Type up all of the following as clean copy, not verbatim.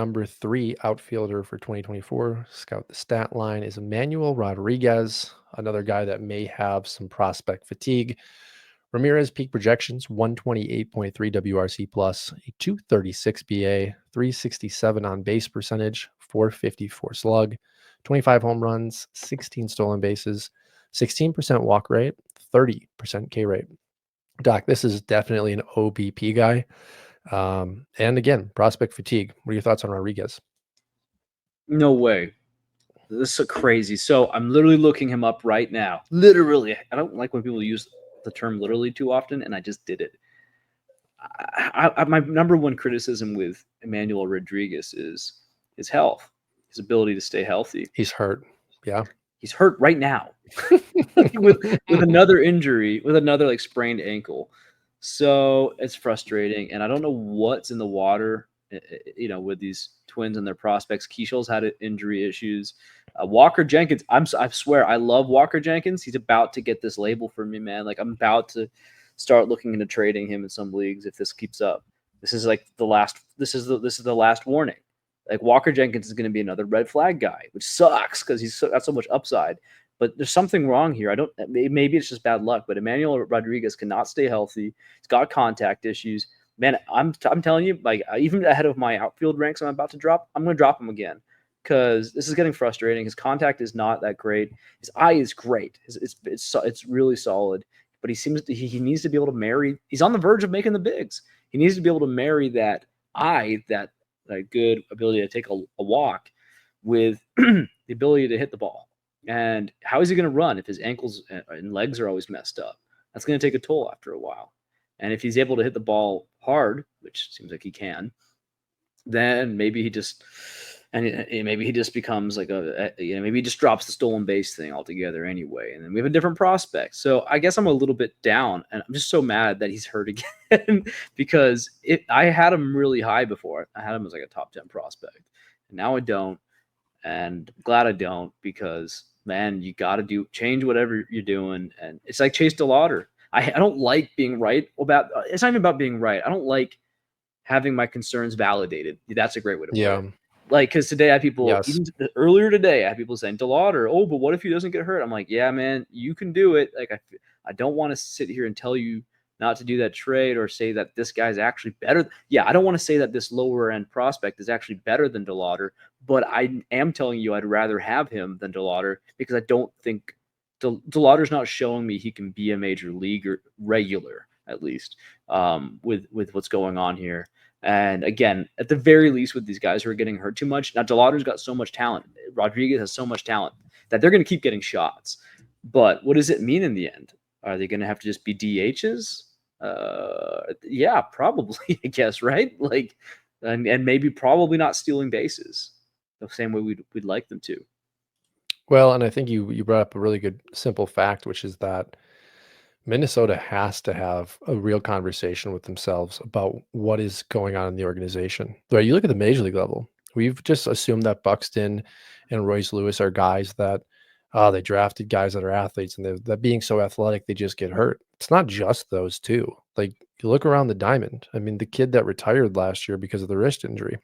Number 3 outfielder for 2024, scout the stat line, is Emmanuel Rodriguez, another guy that may have some prospect fatigue. Ramirez peak projections 128.3 WRC plus, a 236 BA, 367 on base percentage, 454 slug, 25 home runs, 16 stolen bases, 16% walk rate, 30% K rate. Doc, this is definitely an OBP guy. And again, prospect fatigue. What are your thoughts on Rodriguez? No way. This is so crazy. So I'm literally looking him up right now. Literally. I don't like when people use the term literally too often, and I just did it. My number one criticism with Emmanuel Rodriguez is his health, his ability to stay healthy. He's hurt. Yeah. He's hurt right now with another injury, with another like sprained ankle. So it's frustrating, and I don't know what's in the water. With these Twins and their prospects. Keishel's had injury issues. Walker Jenkins, I swear, I love Walker Jenkins. He's about to get this label for me, man. Like I'm about to start looking into trading him in some leagues if this keeps up. This is like the last. This is the last warning. Like Walker Jenkins is going to be another red flag guy, which sucks because he's got so much upside. But there's something wrong here. Maybe it's just bad luck. But Emmanuel Rodriguez cannot stay healthy. He's got contact issues. Man, I'm telling you, like even ahead of my outfield ranks, I'm about to drop. I'm going to drop him again because this is getting frustrating. His contact is not that great. His eye is great. It's really solid. But he needs to be able to marry. He's on the verge of making the bigs. He needs to be able to marry that eye, that good ability to take a walk, with the ability to hit the ball. And how is he going to run if his ankles and legs are always messed up? That's going to take a toll after a while. And if he's able to hit the ball hard, which seems like he can, then maybe he just becomes like maybe he just drops the stolen base thing altogether anyway. And then we have a different prospect. So I guess I'm a little bit down, and I'm just so mad that he's hurt again because I had him really high before. I had him as like a top 10 prospect, and now I don't. And I'm glad I don't because man, you got to change whatever you're doing. And it's like Chase DeLauder. I don't like being right about. It's not even about being right. I don't like having my concerns validated. That's a great way to put it. Like, because today I had people, even earlier today, I had people saying DeLauder, oh, but what if he doesn't get hurt? I'm like, yeah, man, you can do it. Like, I don't want to sit here and tell you not to do that trade or say that this guy's actually better. Yeah, I don't want to say that this lower end prospect is actually better than DeLauder, but I am telling you I'd rather have him than DeLauder because I don't think DeLauder's not showing me he can be a major leaguer regular, at least, with what's going on here. And again, at the very least, with these guys who are getting hurt too much, now DeLauder's got so much talent. Rodriguez has so much talent that they're going to keep getting shots. But what does it mean in the end? Are they going to have to just be DHs? Yeah, probably, I guess, right? Like, and maybe probably not stealing bases the same way we'd like them to. Well, and I think you brought up a really good simple fact, which is that Minnesota has to have a real conversation with themselves about what is going on in the organization. Right? You look at the major league level. We've just assumed that Buxton and Royce Lewis are guys that they drafted guys that are athletes, and that being so athletic, they just get hurt. It's not just those two. Like you look around the diamond. I mean, the kid that retired last year because of the wrist injury.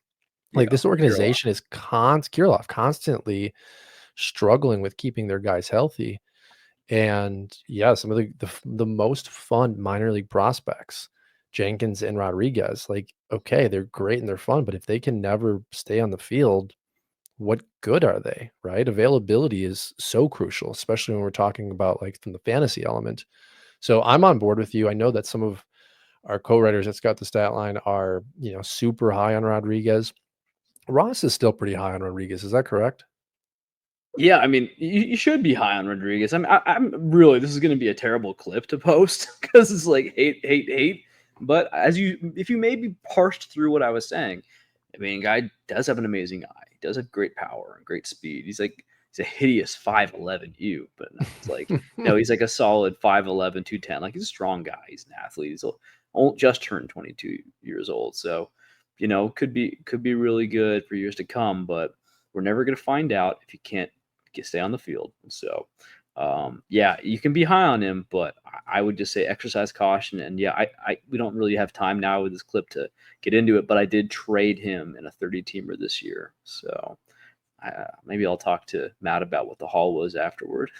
Like this organization is Kirilloff constantly struggling with keeping their guys healthy. And yeah, some of the most fun minor league prospects, Jenkins and Rodriguez, like, okay, they're great and they're fun, but if they can never stay on the field, what good are they, right? Availability is so crucial, especially when we're talking about like from the fantasy element. So I'm on board with you. I know that some of our co-writers at Scout the Stat Line are, super high on Rodriguez. Ross is still pretty high on Rodriguez. Is that correct? Yeah, I mean, you should be high on Rodriguez. I'm really, this is going to be a terrible clip to post because it's like hate, hate, hate. But if you maybe parsed through what I was saying, I mean, guy does have an amazing eye. He does have great power and great speed. He's a hideous 5'11" you, but it's like, no, he's like a solid 5'11", 210. Like he's a strong guy. He's an athlete. He's just turned 22 years old. So, could be really good for years to come, but we're never going to find out if you can't stay on the field. So Yeah, you can be high on him, but I would just say exercise caution. And yeah, we don't really have time now with this clip to get into it, but I did trade him in a 30-teamer this year. So maybe I'll talk to Matt about what the haul was afterward.